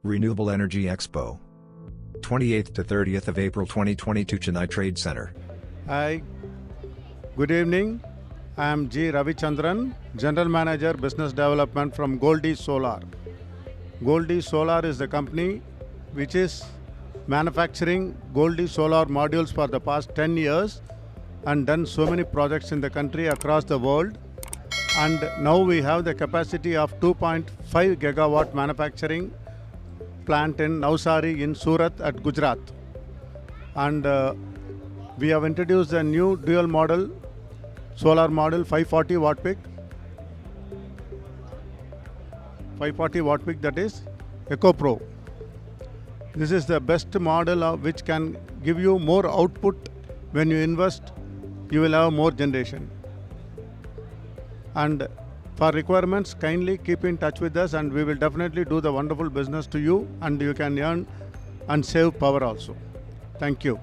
Renewable Energy Expo. 28th to 30th of April 2022, Chennai Trade Center. Hi, good evening. I am G. Ravichandran, General Manager Business Development from Goldi Solar. Goldi Solar is the company which is manufacturing Goldi solar modules for the past 10 years and done so many projects in the country across the world. And now we have the capacity of 2.5 gigawatt manufacturing plant in Navsari in Surat at Gujarat. And we have introduced a new dual model, solar model 540 watt peak. 540 watt peak, that is Eco Pro. This is the best model of which can give you more output. When you invest, you will have more generation. And for requirements, kindly keep in touch with us and we will definitely do the wonderful business to you, and you can earn and save power also. Thank you.